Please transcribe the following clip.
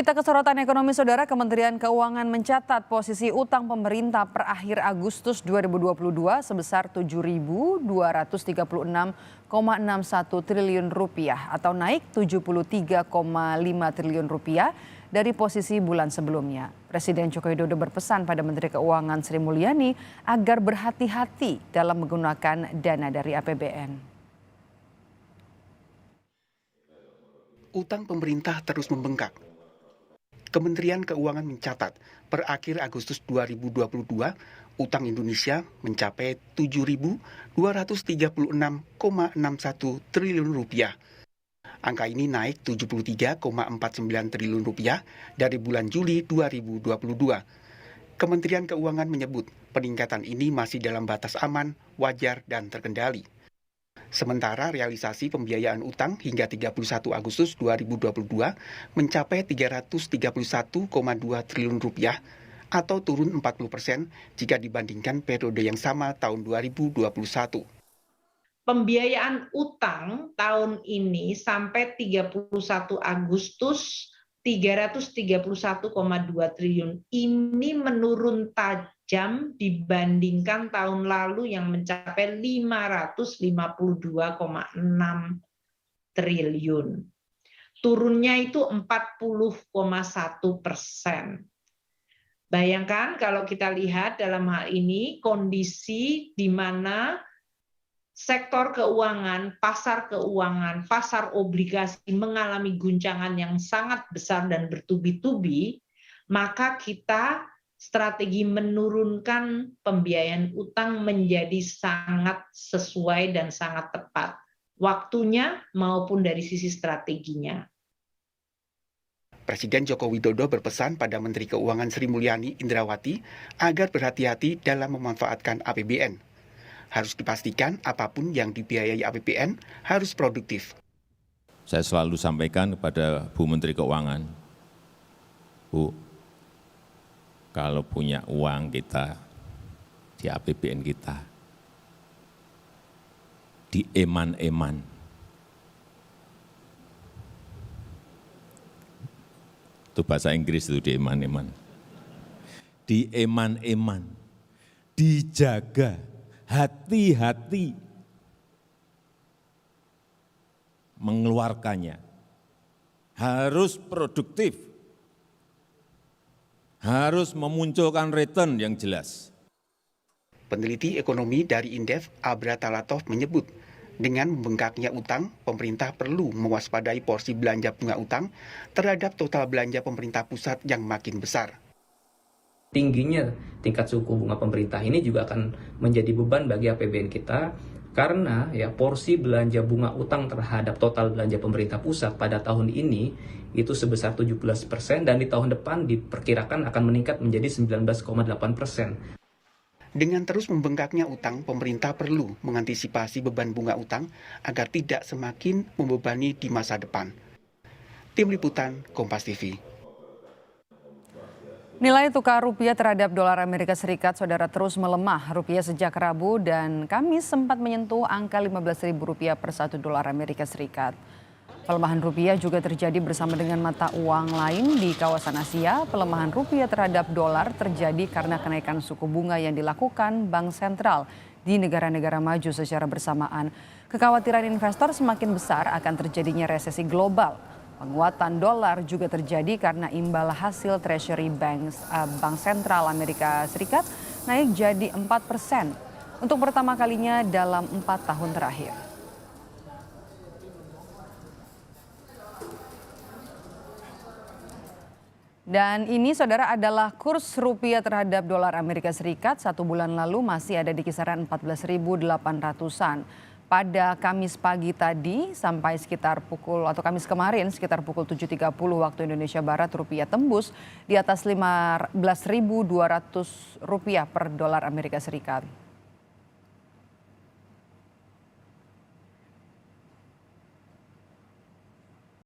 Kita ke sorotan ekonomi, Saudara. Kementerian Keuangan mencatat posisi utang pemerintah per akhir Agustus 2022 sebesar Rp7.236,61 triliun atau naik Rp73,5 triliun dari posisi bulan sebelumnya. Presiden Joko Widodo berpesan pada Menteri Keuangan Sri Mulyani agar berhati-hati dalam menggunakan dana dari APBN. Utang pemerintah terus membengkak. Kementerian Keuangan mencatat, per akhir Agustus 2022, utang Indonesia mencapai Rp7.236,61 triliun. Angka ini naik Rp73,49 triliun dari bulan Juli 2022. Kementerian Keuangan menyebut peningkatan ini masih dalam batas aman, wajar, dan terkendali. Sementara realisasi pembiayaan utang hingga 31 Agustus 2022 mencapai Rp331,2 triliun atau turun 40% jika dibandingkan periode yang sama tahun 2021. Pembiayaan utang tahun ini sampai 31 Agustus Rp331,2 triliun. Ini menurun tajam dibandingkan tahun lalu yang mencapai Rp552,6 triliun. Turunnya itu 40,1%. Bayangkan kalau kita lihat dalam hal ini kondisi di mana sektor keuangan, pasar obligasi mengalami guncangan yang sangat besar dan bertubi-tubi, maka kita strategi menurunkan pembiayaan utang menjadi sangat sesuai dan sangat tepat. Waktunya maupun dari sisi strateginya. Presiden Joko Widodo berpesan pada Menteri Keuangan Sri Mulyani Indrawati agar berhati-hati dalam memanfaatkan APBN. Harus dipastikan apapun yang dibiayai APBN harus produktif. Saya selalu sampaikan kepada Bu Menteri Keuangan, Bu, kalau punya uang kita di APBN kita, di eman-eman, itu bahasa Inggris itu di eman-eman, dijaga, hati-hati mengeluarkannya, harus produktif, harus memunculkan return yang jelas. Peneliti ekonomi dari Indef, Abra Talatov menyebut, dengan membengkaknya utang, pemerintah perlu mewaspadai porsi belanja bunga utang terhadap total belanja pemerintah pusat yang makin besar. Tingginya tingkat suku bunga pemerintah ini juga akan menjadi beban bagi APBN kita karena porsi belanja bunga utang terhadap total belanja pemerintah pusat pada tahun ini itu sebesar 17% dan di tahun depan diperkirakan akan meningkat menjadi 19,8%. Dengan terus membengkaknya utang, pemerintah perlu mengantisipasi beban bunga utang agar tidak semakin membebani di masa depan. Tim Liputan, Kompas TV. Nilai tukar rupiah terhadap dolar Amerika Serikat, Saudara, terus melemah. Rupiah sejak Rabu dan Kamis sempat menyentuh angka Rp15.000 per $1 Amerika Serikat. Pelemahan rupiah juga terjadi bersama dengan mata uang lain di kawasan Asia. Pelemahan rupiah terhadap dolar terjadi karena kenaikan suku bunga yang dilakukan Bank Sentral di negara-negara maju secara bersamaan. Kekhawatiran investor semakin besar akan terjadinya resesi global. Penguatan dolar juga terjadi karena imbal hasil Treasury Bank Sentral Amerika Serikat naik jadi 4% untuk pertama kalinya dalam 4 tahun terakhir. Dan ini, Saudara, adalah kurs rupiah terhadap dolar Amerika Serikat 1 bulan lalu masih ada di kisaran 14.800-an. Pada Kamis pagi tadi sampai Kamis kemarin sekitar pukul 7.30 waktu Indonesia Barat, rupiah tembus di atas Rp15.200 per dolar Amerika Serikat.